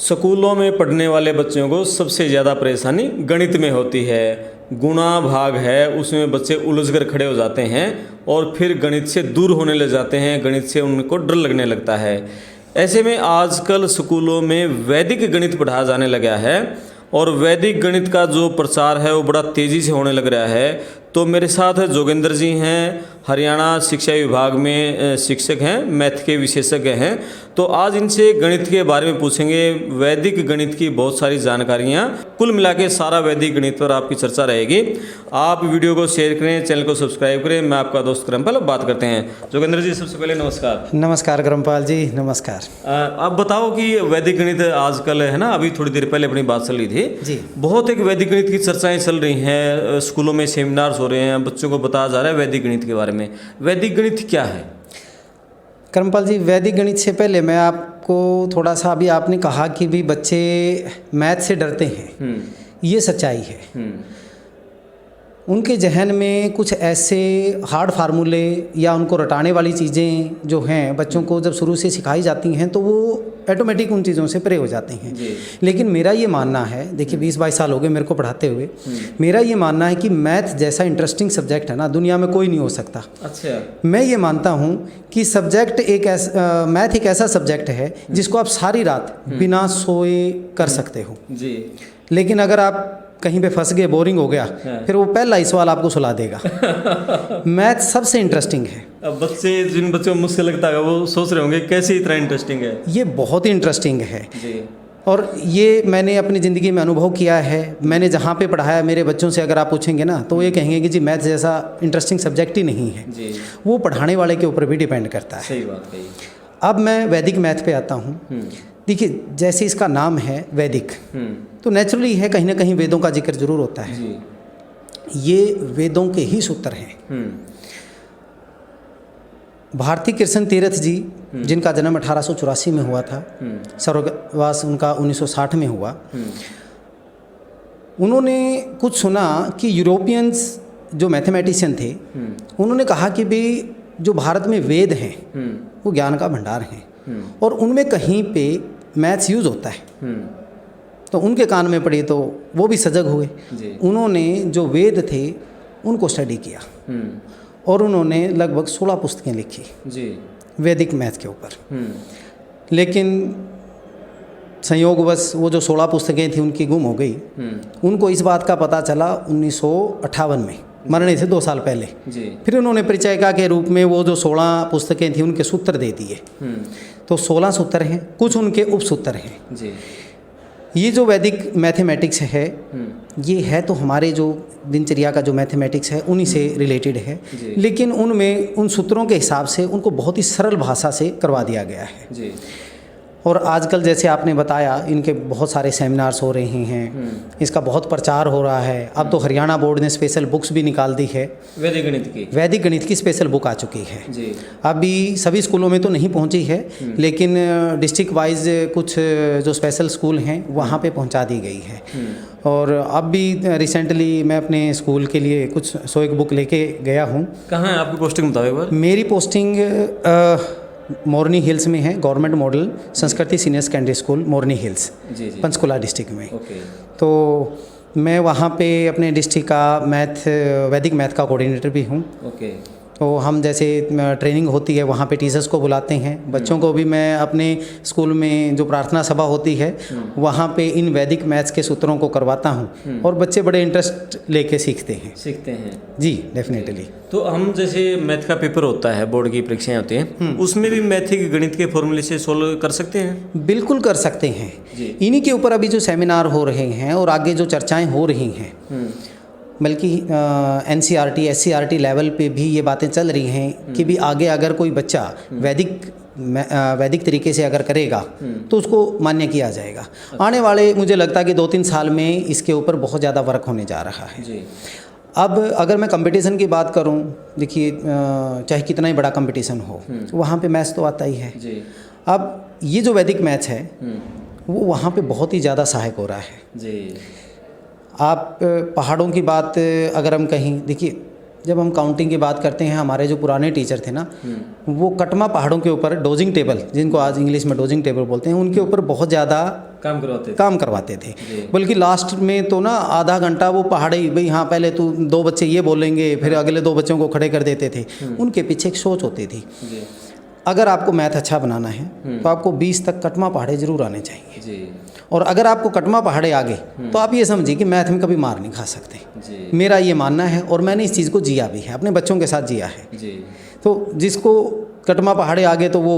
स्कूलों में पढ़ने वाले बच्चों को सबसे ज़्यादा परेशानी गणित में होती है। गुणा भाग है उसमें बच्चे उलझ कर खड़े हो जाते हैं और फिर गणित से दूर होने लग जाते हैं, गणित से उनको डर लगने लगता है। ऐसे में आजकल स्कूलों में वैदिक गणित पढ़ाया जाने लगा है और वैदिक गणित का जो प्रचार है वो बड़ा तेज़ी से होने लग रहा है। तो मेरे साथ जोगेंद्र जी हैं, हरियाणा शिक्षा विभाग में शिक्षक हैं, मैथ के विशेषज्ञ हैं। तो आज इनसे गणित के बारे में पूछेंगे। वैदिक गणित की बहुत सारी जानकारियाँ, कुल मिला के सारा वैदिक गणित पर आपकी चर्चा रहेगी। आप वीडियो को शेयर करें, चैनल को सब्सक्राइब करें। मैं आपका दोस्त क्रमपाल, बात करते हैं। जोगेंद्र जी, सबसे पहले नमस्कार। नमस्कार क्रमपाल जी, नमस्कार। आप बताओ कि वैदिक गणित आजकल है ना, अभी थोड़ी देर पहले अपनी बात चल रही थी जी, बहुत एक वैदिक गणित की चर्चाएं चल रही हैं, स्कूलों में सेमिनार्स हो रहे हैं, बच्चों को बताया जा रहा है वैदिक गणित के बारे में। वैदिक गणित क्या है? क्रमपाल जी, वैदिक गणित से पहले मैं आपको थोड़ा सा, अभी आपने कहा कि भी बच्चे मैथ से डरते हैं, ये सच्चाई है। उनके जहन में कुछ ऐसे हार्ड फार्मूले या उनको रटाने वाली चीज़ें जो हैं, बच्चों को जब शुरू से सिखाई जाती हैं तो वो ऑटोमेटिक उन चीज़ों से परे हो जाते हैं। लेकिन मेरा ये मानना है, देखिए 20-22 साल हो गए मेरे को पढ़ाते हुए, मेरा ये मानना है कि मैथ जैसा इंटरेस्टिंग सब्जेक्ट है ना, दुनिया में कोई नहीं हो सकता। अच्छा। मैं ये मानता हूँ कि सब्जेक्ट मैथ एक ऐसा सब्जेक्ट है जिसको आप सारी रात बिना सोए कर सकते हो जी। लेकिन अगर आप कहीं पे फंस गए, बोरिंग हो गया, फिर वो पहला ही सवाल आपको सुला देगा। मैथ सबसे इंटरेस्टिंग है। अब जिन बच्चों को मुझसे लगता है वो सोच रहे होंगे कैसे इतना इंटरेस्टिंग है। ये बहुत ही इंटरेस्टिंग है जी। और ये मैंने अपनी ज़िंदगी में अनुभव किया है। मैंने जहाँ पे पढ़ाया, मेरे बच्चों से अगर आप पूछेंगे ना तो ये कहेंगे कि जी मैथ जैसा इंटरेस्टिंग सब्जेक्ट ही नहीं है जी। वो पढ़ाने वाले के ऊपर भी डिपेंड करता है। सही बात कही। अब मैं वैदिक मैथ पे आता हूँ। देखिए, जैसे इसका नाम है वैदिक, तो नेचुरली है, कहीं ना कहीं वेदों का जिक्र जरूर होता है जी। ये वेदों के ही सूत्र हैं। भारती कृष्ण तीर्थ जी, जिनका जन्म 1884 में हुआ था, स्वर्गवास उनका 1960 में हुआ, उन्होंने कुछ सुना कि यूरोपियंस जो मैथमेटिशियन थे, उन्होंने कहा कि भाई जो भारत में वेद हैं वो ज्ञान का भंडार हैं और उनमें कहीं पे मैथ्स यूज़ होता है। तो उनके कान में पड़ी तो वो भी सजग हुए। उन्होंने जो वेद थे उनको स्टडी किया और उन्होंने लगभग 16 पुस्तकें लिखी जी वैदिक मैथ के ऊपर। लेकिन संयोगवश वो जो 16 पुस्तकें थी उनकी गुम हो गई। उनको इस बात का पता चला 1958 में, मरने से 2 साल पहले जी। फिर उन्होंने परिचयिका के रूप में वो जो 16 पुस्तकें थी उनके सूत्र दे दिए। तो 16 सूत्र हैं, कुछ उनके उपसूत्र हैं जी। ये जो वैदिक मैथमेटिक्स है, ये है तो हमारे जो दिनचर्या का जो मैथमेटिक्स है उन्हीं से रिलेटेड है, लेकिन उनमें उन सूत्रों के हिसाब से उनको बहुत ही सरल भाषा से करवा दिया गया है जी। और आजकल जैसे आपने बताया, इनके बहुत सारे सेमिनार्स हो रहे हैं, इसका बहुत प्रचार हो रहा है। अब तो हरियाणा बोर्ड ने स्पेशल बुक्स भी निकाल दी है, वैदिक गणित की स्पेशल बुक आ चुकी है जी। अभी सभी स्कूलों में तो नहीं पहुंची है, लेकिन डिस्ट्रिक्ट वाइज कुछ जो स्पेशल स्कूल हैं वहाँ पे पहुँचा दी गई है। और अब भी रिसेंटली मैं अपने स्कूल के लिए कुछ 101 बुक लेके गया हूँ। कहाँ है आपकी पोस्टिंग, बताओ? मेरी पोस्टिंग मोरनी हिल्स में है, गवर्नमेंट मॉडल संस्कृति सीनियर सेकेंडरी स्कूल मोरनी हिल्स जी। पंचकुला डिस्ट्रिक्ट में। तो मैं वहाँ पे अपने डिस्ट्रिक्ट का वैदिक मैथ का कोऑर्डिनेटर भी हूँ। तो हम जैसे ट्रेनिंग होती है वहाँ पे टीचर्स को बुलाते हैं, बच्चों को भी मैं अपने स्कूल में जो प्रार्थना सभा होती है वहाँ पे इन वैदिक मैथ्स के सूत्रों को करवाता हूँ और बच्चे बड़े इंटरेस्ट लेके सीखते हैं जी, डेफिनेटली। तो हम जैसे मैथ का पेपर होता है, बोर्ड की परीक्षाएं होती हैं, उसमें भी मैथिक गणित के फॉर्मूले से सोल्व कर सकते हैं? बिल्कुल कर सकते हैं। इन्हीं के ऊपर अभी जो सेमिनार हो रहे हैं और आगे जो चर्चाएँ हो रही हैं, बल्कि NCERT SCERT लेवल पे भी ये बातें चल रही हैं कि भी आगे अगर कोई बच्चा वैदिक तरीके से अगर करेगा तो उसको मान्य किया जाएगा। आने वाले मुझे लगता है कि 2-3 साल में इसके ऊपर बहुत ज़्यादा वर्क होने जा रहा है जी। अब अगर मैं कंपटीशन की बात करूं, देखिए चाहे कितना ही बड़ा कंपटीशन हो, वहाँ पे मैथ्स तो आता ही है जी। अब ये जो वैदिक मैथ्स है वो वहाँ पे बहुत ही ज़्यादा सहायक हो रहा है जी। आप पहाड़ों की बात अगर हम कहीं, देखिए जब हम काउंटिंग की बात करते हैं, हमारे जो पुराने टीचर थे ना, वो कटमा पहाड़ों के ऊपर डोजिंग टेबल, जिनको आज इंग्लिश में डोजिंग टेबल बोलते हैं, उनके ऊपर बहुत ज़्यादा काम करवाते थे। बल्कि लास्ट में तो ना आधा घंटा वो पहाड़ी भाई हाँ पहले तू 2 बच्चे ये बोलेंगे, फिर अगले 2 बच्चों को खड़े कर देते थे। उनके पीछे एक सोच होती थी, अगर आपको मैथ अच्छा बनाना है तो आपको 20 तक कटमा पहाड़े जरूर आने चाहिए। और अगर आपको कटमा पहाड़े आ गए तो आप ये समझिए कि मैथ में कभी मार नहीं खा सकते। मेरा ये मानना है और मैंने इस चीज़ को जिया भी है, अपने बच्चों के साथ जिया है। तो जिसको कटमा पहाड़े आ गए तो वो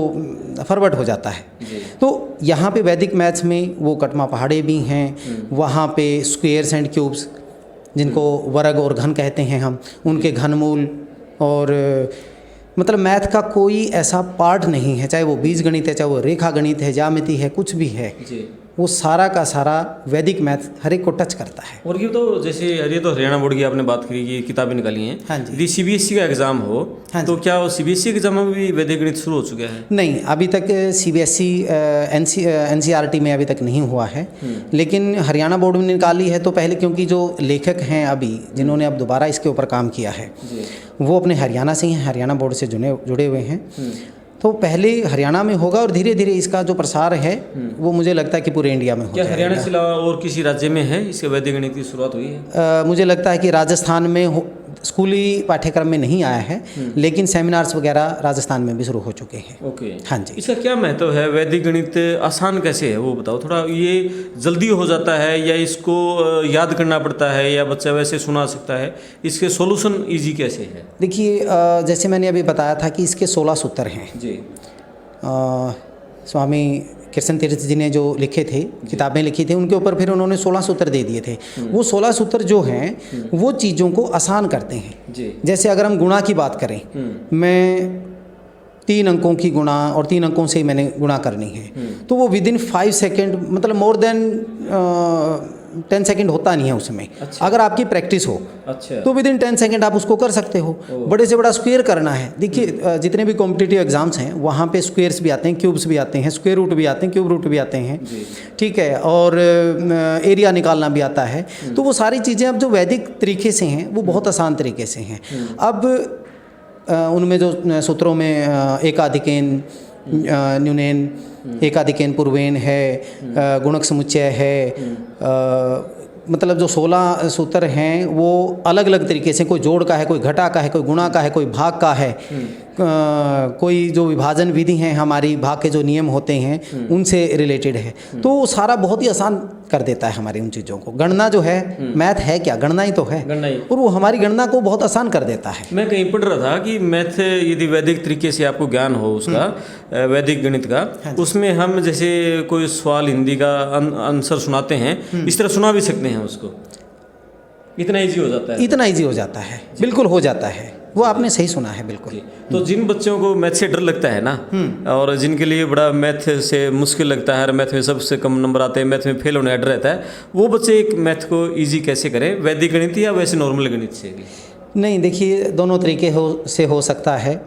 फॉरवर्ड हो जाता है। तो यहाँ पे वैदिक मैथ्स में वो कटमा पहाड़े भी हैं, वहाँ पे स्क्वेयर्स एंड क्यूब्स जिनको वर्ग और घन कहते हैं हम, उनके घनमूल, और मतलब मैथ का कोई ऐसा पार्ट नहीं है, चाहे वो बीज गणित है, चाहे वो रेखा गणित है, ज्यामिति है, कुछ भी है, वो सारा का सारा वैदिक मैथ हर एक को टच करता है। और ये तो जैसे ये तो हरियाणा बोर्ड की आपने बात करी, ये किताबें निकाली हैं। हाँ जी। यदि सीबीएसई का एग्जाम हो तो क्या वो सीबीएसई के एग्जाम में भी वैदिक गणित शुरू हो चुका है? नहीं, अभी तक सीबीएसई एनसीईआरटी में अभी तक नहीं हुआ है, लेकिन हरियाणा बोर्ड में निकाली है। तो पहले क्योंकि जो लेखक हैं अभी जिन्होंने अब दोबारा इसके ऊपर काम किया है वो अपने हरियाणा से ही हैं, हरियाणा बोर्ड से जुड़े हुए हैं। तो पहले हरियाणा में होगा और धीरे धीरे इसका जो प्रसार है वो मुझे लगता है कि पूरे इंडिया में हो क्या जाएगा। हरियाणा से अलावा और किसी राज्य में है इसके वैदिक गणित की शुरुआत हुई है? मुझे लगता है कि राजस्थान में स्कूली पाठ्यक्रम में नहीं आया है, लेकिन सेमिनार्स वगैरह राजस्थान में भी शुरू हो चुके हैं। ओके। हाँ जी। इसका क्या महत्व है? वैदिक गणित आसान कैसे है वो बताओ थोड़ा। ये जल्दी हो जाता है या इसको याद करना पड़ता है या बच्चा वैसे सुना सकता है? इसके सॉल्यूशन इजी कैसे है? देखिए, जैसे मैंने अभी बताया था कि इसके 16 सूत्र हैं जी। स्वामी कृष्ण तीर्थ जी ने जो लिखे थे, किताबें लिखी थी, उनके ऊपर फिर उन्होंने 16 सूत्र दे दिए थे। वो 16 सूत्र जो हैं वो चीज़ों को आसान करते हैं जी। जैसे अगर हम गुणा की बात करें, मैं 3 अंकों की गुणा और 3 अंकों से ही मैंने गुणा करनी है, तो वो विदिन 5 सेकेंड, मतलब मोर देन 10 सेकेंड होता नहीं है उसमें। अच्छा। अगर आपकी प्रैक्टिस हो तो विदिन 10 सेकेंड आप उसको कर सकते हो। बड़े से बड़ा स्क्वायर करना है, देखिए जितने भी कॉम्पिटिटिव एग्जाम्स हैं वहाँ पे स्क्वायर्स भी आते हैं, क्यूब्स भी आते हैं, स्क्वायर रूट भी आते हैं, क्यूब रूट भी आते हैं, ठीक है, और एरिया निकालना भी आता है। तो वो सारी चीज़ें अब जो वैदिक तरीके से हैं वो बहुत आसान तरीके से हैं। अब उनमें जो सूत्रों में एकाधिकेन, न्यूनेन, एकाधिकेन पूर्वेन है, गुणक समुच्चय है, मतलब जो 16 सूत्र हैं वो अलग अलग तरीके से, कोई जोड़ का है, कोई घटा का है, कोई गुणा का है, कोई भाग का है, कोई जो विभाजन विधि हैं हमारी भाग के जो नियम होते हैं उनसे रिलेटेड है। तो वो सारा बहुत ही आसान कर देता है हमारी उन चीज़ों को। गणना जो है, मैथ है क्या, गणना ही तो है, और वो हमारी गणना को बहुत आसान कर देता है। मैं कहीं पढ़ रहा था कि मैथ यदि वैदिक तरीके से आपको ज्ञान हो उसका, वैदिक गणित का, उसमें हम जैसे कोई सवाल हिंदी का आंसर सुनाते हैं, इस तरह सुना भी सकते हैं उसको। इतना इजी हो जाता है? इतना इजी हो जाता है, बिल्कुल हो जाता है। वो आपने सही सुना है, बिल्कुल। तो जिन बच्चों को मैथ से डर लगता है ना, और जिनके लिए बड़ा मैथ से मुश्किल लगता है, मैथ में सबसे कम नंबर आते हैं, मैथ में फेल होने का डर रहता है, वो बच्चे एक मैथ को इजी कैसे करें? वैदिक गणित या वैसे नॉर्मल गणित से? नहीं, देखिए दोनों तरीके से हो सकता है।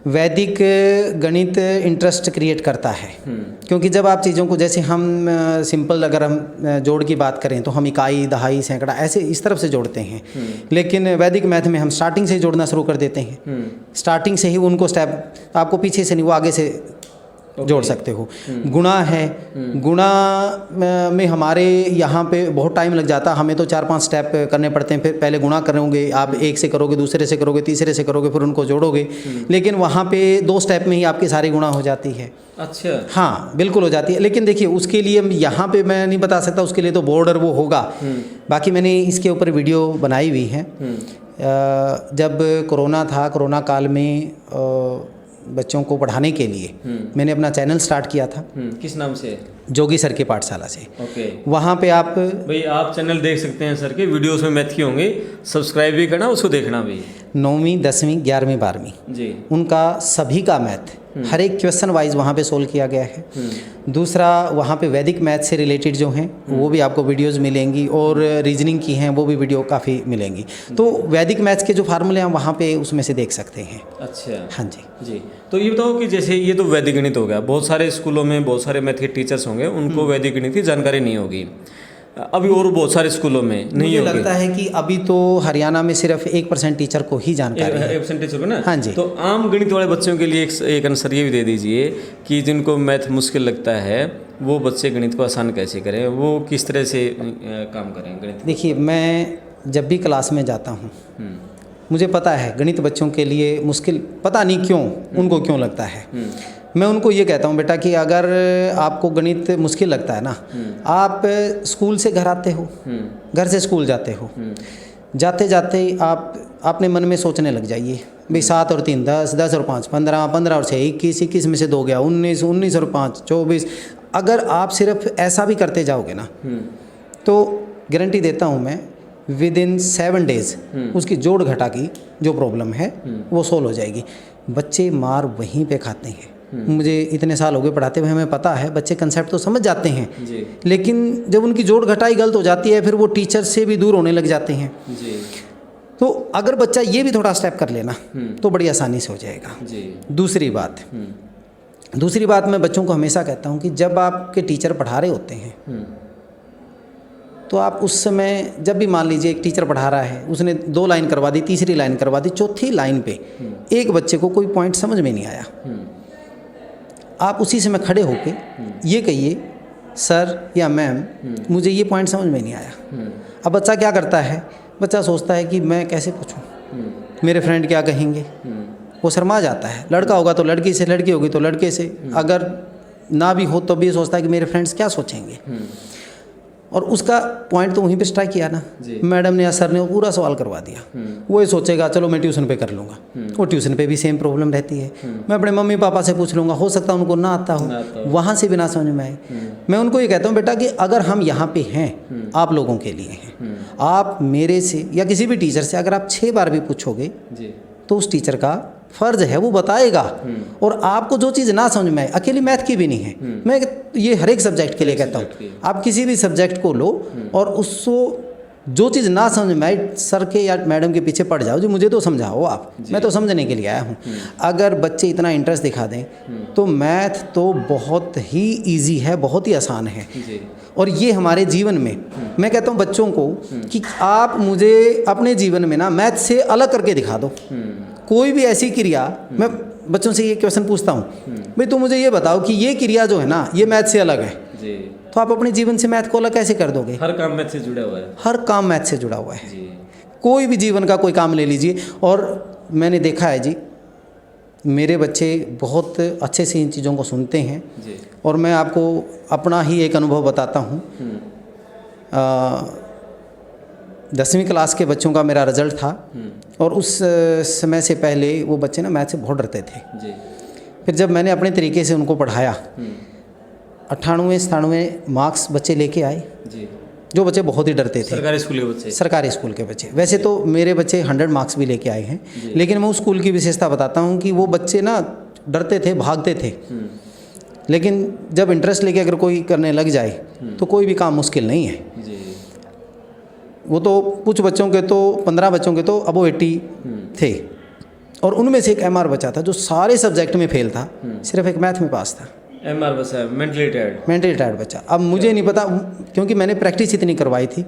वैदिक गणित इंटरेस्ट क्रिएट करता है, क्योंकि जब आप चीज़ों को, जैसे हम सिंपल अगर हम जोड़ की बात करें तो हम इकाई, दहाई, सैकड़ा ऐसे इस तरफ से जोड़ते हैं, लेकिन वैदिक मैथ में हम स्टार्टिंग से ही जोड़ना शुरू कर देते हैं। स्टार्टिंग से ही उनको स्टेप, आपको पीछे से नहीं, वो आगे से जोड़ सकते हो। गुणा है, गुणा में हमारे यहाँ पे बहुत टाइम लग जाता है, हमें तो 4-5 स्टेप करने पड़ते हैं। फिर पहले गुणा करोगे आप, एक से करोगे, दूसरे से करोगे, तीसरे से करोगे, फिर उनको जोड़ोगे, लेकिन वहाँ पे 2 स्टेप में ही आपकी सारी गुणा हो जाती है। अच्छा। हाँ, बिल्कुल हो जाती है। लेकिन देखिए उसके लिए यहाँ पे मैं नहीं बता सकता, उसके लिए तो बॉर्डर वो होगा। बाकी मैंने इसके ऊपर वीडियो बनाई हुई है। जब कोरोना था, कोरोना काल में बच्चों को पढ़ाने के लिए मैंने अपना चैनल स्टार्ट किया था। किस नाम से? जोगी सर के पाठशाला से। ओके। वहाँ पे आप भाई आप चैनल देख सकते हैं सर के, वीडियोस में मैथ के होंगे, सब्सक्राइब भी करना, उसको देखना भी। 9वीं, 10वीं, 11वीं, 12वीं जी, उनका सभी का मैथ हर एक क्वेश्चन वाइज वहाँ पे सोल्व किया गया है। दूसरा, वहाँ पे वैदिक मैथ से रिलेटेड जो हैं वो भी आपको वीडियोस मिलेंगी, और रीजनिंग की हैं वो भी वीडियो काफ़ी मिलेंगी। तो वैदिक मैथ्स के जो फार्मूले हैं वहाँ पे उसमें से देख सकते हैं। अच्छा। हाँ जी। तो ये बताओ कि जैसे ये तो वैदिक गणित हो गया, बहुत सारे स्कूलों में बहुत सारे मैथ के टीचर्स होंगे, उनको वैदिक गणित की जानकारी नहीं होगी अभी, और बहुत सारे स्कूलों में नहीं होगी। मुझे लगता है कि अभी तो हरियाणा में सिर्फ 1% टीचर को ही जानकारी है। 1% टीचर को ना? हाँ जी। तो आम गणित वाले बच्चों के लिए एक आंसर ये भी दे दीजिए कि जिनको मैथ मुश्किल लगता है वो बच्चे गणित को आसान कैसे करें, वो किस तरह से काम करें गणित? देखिए, मैं जब भी क्लास में जाता हूँ, मुझे पता है गणित बच्चों के लिए मुश्किल, पता नहीं क्यों उनको क्यों लगता है। मैं उनको ये कहता हूँ, बेटा कि अगर आपको गणित मुश्किल लगता है ना, आप स्कूल से घर आते हो, घर से स्कूल जाते हो, जाते जाते आप अपने मन में सोचने लग जाइए, भाई 7 और 3 10, 10 और 5 15, 15 और 6 21, 21 में से 2 गया 19, 19 और 5 24। अगर आप सिर्फ ऐसा भी करते जाओगे ना, तो गारंटी देता हूँ मैं, विद इन 7 डेज उसकी जोड़ घटा की जो प्रॉब्लम है वो सोल्व हो जाएगी। बच्चे मार वहीं पे खाते हैं। मुझे इतने साल हो गए पढ़ाते हुए, हमें पता है बच्चे कंसेप्ट तो समझ जाते हैं जी। लेकिन जब उनकी जोड़ घटाई गलत हो जाती है, फिर वो टीचर से भी दूर होने लग जाते हैं जी। तो अगर बच्चा ये भी थोड़ा स्टेप कर लेना तो बड़ी आसानी से हो जाएगा जी। दूसरी बात मैं बच्चों को हमेशा कहता हूँ कि जब आपके टीचर पढ़ा रहे होते हैं तो आप उस समय, जब भी मान लीजिए एक टीचर पढ़ा रहा है, उसने 2 लाइन करवा दी, तीसरी लाइन करवा दी, चौथी लाइन पे एक बच्चे को कोई पॉइंट समझ में नहीं आया, आप उसी समय खड़े होके ये कहिए, सर या मैम मुझे ये पॉइंट समझ में नहीं आया। अब बच्चा क्या करता है, बच्चा सोचता है कि मैं कैसे पूछूं, मेरे फ्रेंड क्या कहेंगे, वो शर्मा जाता है। लड़का होगा तो लड़की से, लड़की होगी तो लड़के से, अगर ना भी हो तो भी सोचता है कि मेरे फ्रेंड्स क्या सोचेंगे, और उसका पॉइंट तो वहीं पे स्ट्राइक किया ना, मैडम ने या सर ने वो पूरा सवाल करवा दिया। वो ये सोचेगा चलो मैं ट्यूशन पे कर लूँगा, वो ट्यूशन पे भी सेम प्रॉब्लम रहती है। मैं अपने मम्मी पापा से पूछ लूँगा, हो सकता है उनको ना आता हो, वहाँ से भी ना समझ में आए। मैं उनको ये कहता हूँ, बेटा कि अगर हम यहाँ पे हैं, आप लोगों के लिए हैं, आप मेरे से या किसी भी टीचर से अगर आप 6 बार भी पूछोगे तो उस टीचर का फ़र्ज है वो बताएगा। और आपको जो चीज़ ना समझ में आए, अकेली मैथ की भी नहीं है, मैं ये हर एक सब्जेक्ट के लिए कहता हूँ, आप किसी भी सब्जेक्ट को लो और उसको जो चीज़ ना समझ में आए, सर के या मैडम के पीछे पड़ जाओ, जी मुझे तो समझाओ आप, मैं तो समझने के लिए आया हूँ। अगर बच्चे इतना इंटरेस्ट दिखा दें तो मैथ तो बहुत ही ईजी है, बहुत ही आसान है। और ये हमारे जीवन में, मैं कहता हूँ बच्चों को कि आप मुझे अपने जीवन में ना मैथ से अलग करके दिखा दो। कोई भी ऐसी क्रिया, मैं बच्चों से ये क्वेश्चन पूछता हूँ, भाई तुम मुझे ये बताओ कि ये क्रिया जो है ना ये मैथ से अलग है, तो आप अपने जीवन से मैथ को अलग कैसे कर दोगे? हर काम मैथ से जुड़ा हुआ है, हर काम मैथ से जुड़ा हुआ है। कोई भी जीवन का कोई काम ले लीजिए, और मैंने देखा है जी, मेरे बच्चे बहुत अच्छे से इन चीज़ों को सुनते हैं। और मैं आपको अपना ही एक अनुभव बताता हूँ। 10वीं क्लास के बच्चों का मेरा रिज़ल्ट था, और उस समय से पहले वो बच्चे ना मैथ से बहुत डरते थे। फिर जब मैंने अपने तरीके से उनको पढ़ाया, 98-97 मार्क्स बच्चे लेके आए, जो बच्चे बहुत ही डरते थे। सरकारी स्कूल के बच्चे? सरकारी स्कूल के बच्चे। वैसे तो मेरे बच्चे 100 मार्क्स भी लेके आए हैं, लेकिन मैं उस स्कूल की विशेषता बताता हूँ कि वो बच्चे ना डरते थे, भागते थे, लेकिन जब इंटरेस्ट लेके अगर कोई करने लग जाए तो कोई भी काम मुश्किल नहीं है। वो तो कुछ बच्चों के तो 15 बच्चों के तो अबो 80 थे, और उनमें से एक MR बच्चा था जो सारे सब्जेक्ट में फेल था, सिर्फ एक मैथ में पास था। MR बच्चा, मेंटली टायर्ड बच्चा। अब मुझे नहीं पता, क्योंकि मैंने प्रैक्टिस इतनी करवाई थी,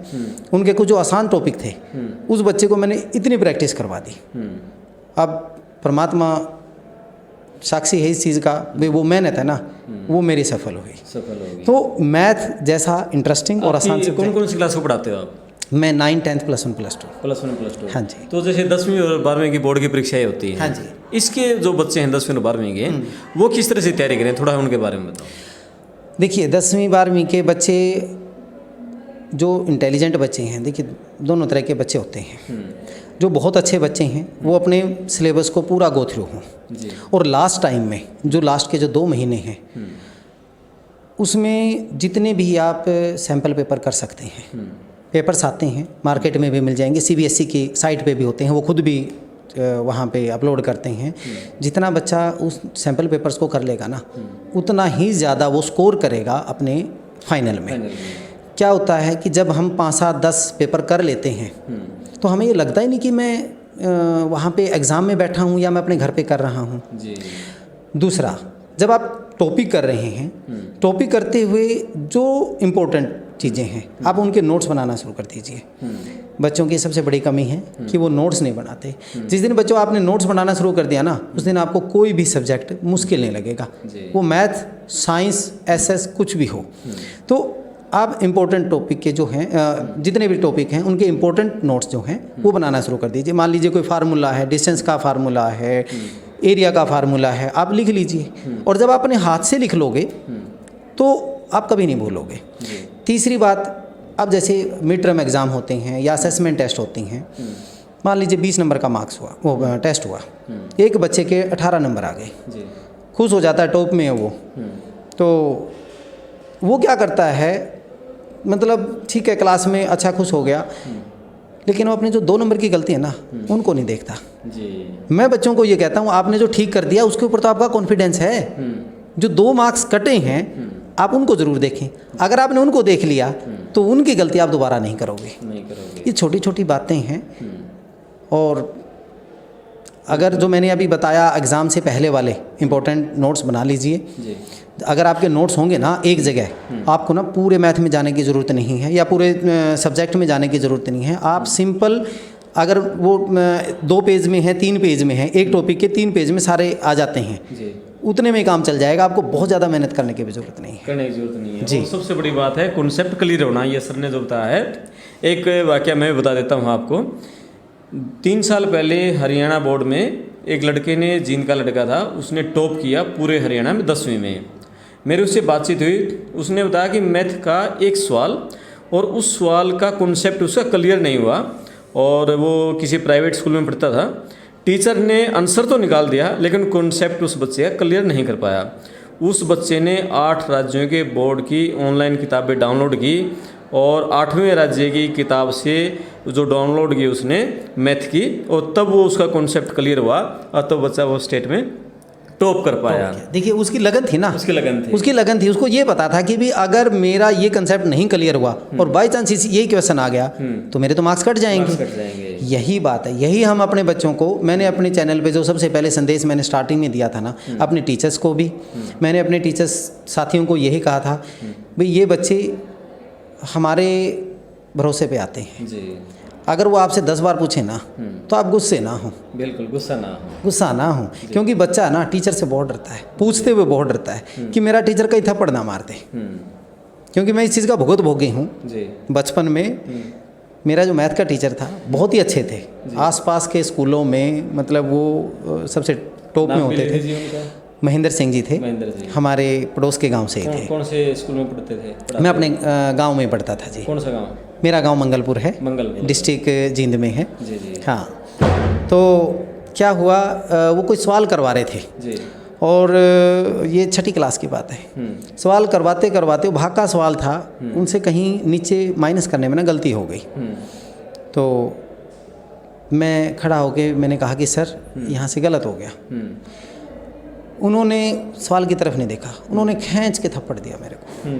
उनके कुछ जो आसान टॉपिक थे उस बच्चे को मैंने इतनी प्रैक्टिस करवा दी। अब परमात्मा साक्षी है इस चीज़ का, वो मेहनत है ना, वो मेरी सफल हुई। तो मैथ जैसा इंटरेस्टिंग और आसान से। कौन कौन सी क्लास को पढ़ाते हो आप? मैं 9, 10, +1, +2। +1, +2। हाँ जी। तो जैसे 10वीं और 12वीं की बोर्ड की परीक्षाएं होती हैं, हाँ जी, इसके जो बच्चे हैं 10वीं और 12वीं के, वो किस तरह से तैयारी करें, थोड़ा उनके बारे में बताओ। देखिए 10वीं 12वीं के बच्चे जो इंटेलिजेंट बच्चे हैं, देखिए दोनों तरह के बच्चे होते हैं। जो बहुत अच्छे बच्चे हैं वो अपने सिलेबस को पूरा गो थ्रू हों, और लास्ट टाइम में जो लास्ट के जो 2 महीने हैं उसमें जितने भी आप सैम्पल पेपर कर सकते हैं, पेपर्स आते हैं, मार्केट में भी मिल जाएंगे, CBSE की साइट पे भी होते हैं, वो खुद भी वहाँ पे अपलोड करते हैं। जितना बच्चा उस सैम्पल पेपर्स को कर लेगा ना, उतना ही ज़्यादा वो स्कोर करेगा अपने फाइनल में। क्या होता है कि जब हम 5, 7, 10 पेपर कर लेते हैं तो हमें ये लगता ही नहीं कि मैं वहाँ पे एग्ज़ाम में बैठा हूँ या मैं अपने घर पे कर रहा हूँ। दूसरा, जब आप टॉपिक कर रहे हैं, टॉपिक करते हुए जो इम्पोर्टेंट चीज़ें हैं, आप उनके नोट्स बनाना शुरू कर दीजिए। बच्चों की सबसे बड़ी कमी है कि वो नोट्स नहीं बनाते। जिस दिन बच्चों आपने नोट्स बनाना शुरू कर दिया ना, उस दिन आपको कोई भी सब्जेक्ट मुश्किल नहीं लगेगा, वो मैथ, साइंस, एसएस कुछ भी हो। तो आप इम्पोर्टेंट टॉपिक के जो हैं, जितने भी टॉपिक हैं उनके इम्पोर्टेंट नोट्स जो हैं वो बनाना शुरू कर दीजिए। मान लीजिए कोई फार्मूला है, डिस्टेंस का फार्मूला है, एरिया का फार्मूला है, आप लिख लीजिए। और जब आप अपने हाथ से लिख लोगे तो आप कभी नहीं भूलोगे। तीसरी बात, अब जैसे मिड टर्म एग्ज़ाम होते हैं या असेसमेंट टेस्ट होती हैं, मान लीजिए 20 नंबर का मार्क्स हुआ, वो टेस्ट हुआ, एक बच्चे के 18 नंबर आ गए, खुश हो जाता है, टॉप में है वो। तो वो क्या करता है, मतलब ठीक है क्लास में अच्छा खुश हो गया, लेकिन वो अपने जो 2 नंबर की गलती है ना उनको नहीं देखता। मैं बच्चों को ये कहता हूँ, आपने जो ठीक कर दिया उसके ऊपर तो आपका कॉन्फिडेंस है। जो 2 मार्क्स कटे हैं आप उनको ज़रूर देखें। अगर आपने उनको देख लिया तो उनकी गलती आप दोबारा नहीं करोगे। ये छोटी छोटी बातें हैं। और अगर जो मैंने अभी बताया एग्ज़ाम से पहले वाले इम्पोर्टेंट नोट्स बना लीजिए। अगर आपके नोट्स होंगे ना एक जगह, आपको ना पूरे मैथ में जाने की ज़रूरत नहीं है या पूरे सब्जेक्ट में जाने की ज़रूरत नहीं है। आप सिंपल, अगर वो 2 पेज में है, 3 पेज में है, एक टॉपिक के 3 पेज में सारे आ जाते हैं, उतने में काम चल जाएगा। आपको बहुत ज़्यादा मेहनत करने की भी ज़रूरत नहीं है। करने की ज़रूरत नहीं है जी। और सबसे बड़ी बात है कॉन्सेप्ट क्लियर होना। ये सर ने जो बताया है, एक वाकया मैं बता देता हूँ आपको। 3 साल पहले हरियाणा बोर्ड में एक लड़के ने, जींद का लड़का था, उसने टॉप किया पूरे हरियाणा में 10वीं में। मेरे उससे बातचीत हुई, उसने बताया कि मैथ का एक सवाल और उस सवाल का कॉन्सेप्ट उसका क्लियर नहीं हुआ, और वो किसी प्राइवेट स्कूल में पढ़ता था। टीचर ने आंसर तो निकाल दिया लेकिन कॉन्सेप्ट उस बच्चे का क्लियर नहीं कर पाया। उस बच्चे ने 8 राज्यों के बोर्ड की ऑनलाइन किताबें डाउनलोड की और 8वें राज्य की किताब से जो डाउनलोड की उसने मैथ की, और तब वो उसका कॉन्सेप्ट क्लियर हुआ और तब बच्चा वो स्टेट में टॉप कर पाया। देखिए उसकी लगन थी ना, उसकी लगन थी। उसको ये पता था कि भी अगर मेरा ये कंसेप्ट नहीं क्लियर हुआ और बाई चांस यही क्वेश्चन आ गया तो मेरे तो मार्क्स कट जाएंगे। यही बात है, यही हम अपने बच्चों को, मैंने अपने चैनल पे जो सबसे पहले संदेश मैंने स्टार्टिंग में दिया था ना, अपने टीचर्स को भी, मैंने अपने टीचर्स साथियों को यही कहा था, भाई ये बच्चे हमारे भरोसे पे आते हैं। अगर वो आपसे 10 बार पूछे ना तो आप गुस्से ना हो, बिल्कुल गुस्सा ना हो, क्योंकि बच्चा ना टीचर से बहुत डरता है, पूछते हुए बहुत डरता है कि मेरा टीचर कहीं थप्पड़ ना मार दे। क्योंकि मैं इस चीज़ का भुगत भोगी हूँ। बचपन में मेरा जो मैथ का टीचर था बहुत ही अच्छे थे, आसपास के स्कूलों में मतलब वो सबसे टॉप में होते थे। महेंद्र सिंह जी थे, हमारे पड़ोस के गांव से ही थे। कौन से स्कूल में पढ़ते थे? मैं अपने गांव में पढ़ता था जी। कौन सा गांव? मेरा गांव मंगलपुर है, डिस्ट्रिक्ट जींद में है। हाँ, तो क्या हुआ, वो कोई सवाल करवा रहे थे और ये 6ठी क्लास की बात है। सवाल करवाते करवाते, वो भाग का सवाल था, उनसे कहीं नीचे माइनस करने में ना गलती हो गई। तो मैं खड़ा होके मैंने कहा कि सर यहाँ से गलत हो गया। उन्होंने सवाल की तरफ नहीं देखा, उन्होंने खींच के थप्पड़ दिया मेरे को।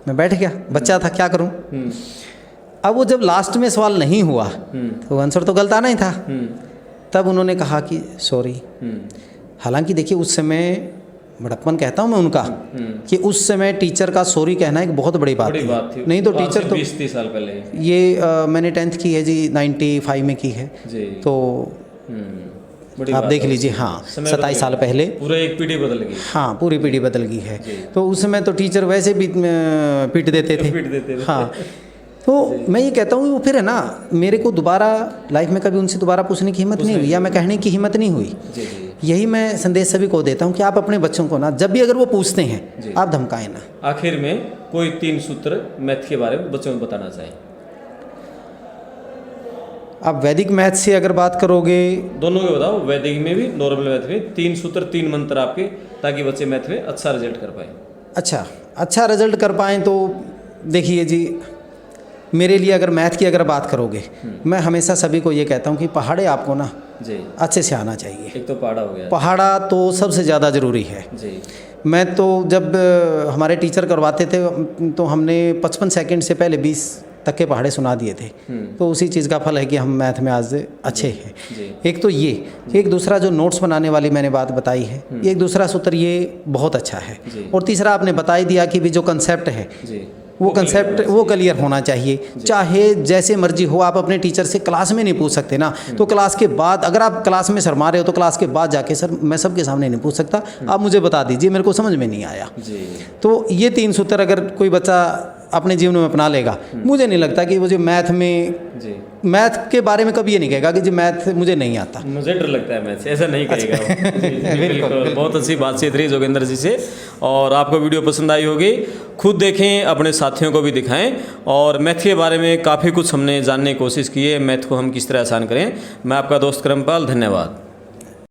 मैं बैठ गया, बच्चा था, क्या करूं। अब वो जब लास्ट में सवाल नहीं हुआ तो आंसर तो गलत आना ही था। तब उन्होंने कहा कि सॉरी। हालांकि देखिए उस समय बड़प्पन कहता हूँ मैं उनका कि उस समय टीचर का सॉरी कहना एक बहुत बड़ी बात थी। नहीं तो टीचर तो 20-30 साल पहले ये मैंने 10th की है जी, 95 में की है तो आप देख लीजिए। हाँ, 27 साल पहले पूरा एक पीढ़ी बदल गई। हाँ, पूरी पीढ़ी बदल गई है। तो उस समय तो टीचर वैसे भी पीट देते थे। हाँ, तो मैं ये कहता हूँ वो फिर है ना, मेरे को दोबारा लाइफ में कभी उनसे दोबारा पूछने की हिम्मत नहीं हुई या मैं कहने की हिम्मत नहीं हुई। यही मैं संदेश सभी को देता हूँ कि आप अपने बच्चों को ना जब भी अगर वो पूछते हैं आप धमकाएं ना। आखिर में कोई 3 सूत्र मैथ के बारे में बच्चों को बताना चाहिए। आप वैदिक मैथ से अगर बात करोगे, दोनों के बताओ, वैदिक में भी नॉर्मल मैथ में 3 सूत्र 3 मंत्र आपके, ताकि बच्चे मैथ में अच्छा रिजल्ट कर पाए। अच्छा रिजल्ट कर पाएँ तो देखिए जी, मेरे लिए अगर मैथ की अगर बात करोगे, मैं हमेशा सभी को ये कहता हूँ कि पहाड़े आपको ना अच्छे से आना चाहिए। एक तो पहाड़ा हो गया, पहाड़ा तो सबसे ज़्यादा ज़रूरी है जी। मैं तो जब हमारे टीचर करवाते थे तो हमने 55 सेकंड से पहले 20 तक के पहाड़े सुना दिए थे। तो उसी चीज़ का फल है कि हम मैथ में आज अच्छे हैं। एक तो ये, एक दूसरा जो नोट्स बनाने वाली मैंने बात बताई है, एक दूसरा सूत्र ये बहुत अच्छा है। और तीसरा आपने बता ही दिया कि भी जो कंसेप्ट है वो कंसेप्ट वो क्लियर होना चाहिए। चाहे जैसे मर्जी हो, आप अपने टीचर से क्लास में नहीं पूछ सकते ना, तो क्लास के बाद अगर आप क्लास में शर्मा रहे हो तो क्लास के बाद जाके सर मैं सबके सामने नहीं पूछ सकता, आप मुझे बता दीजिए, मेरे को समझ में नहीं आया। तो ये 3 सूत्र अगर कोई बच्चा अपने जीवन में अपना लेगा, मुझे नहीं लगता कि वो जो मैथ के बारे में कभी ये नहीं कहेगा कि जी मैथ मुझे नहीं आता, मुझे डर लगता है मैथ से, ऐसा नहीं कहेगा वो। बिल्कुल, बहुत अच्छी बातचीत रही जोगेंद्र जी से, और आपको वीडियो पसंद आई होगी। खुद देखें, अपने साथियों को भी दिखाएं, और मैथ के बारे में काफ़ी कुछ हमने जानने की कोशिश की है, मैथ को हम किस तरह आसान करें। मैं आपका दोस्त करमपाल, धन्यवाद।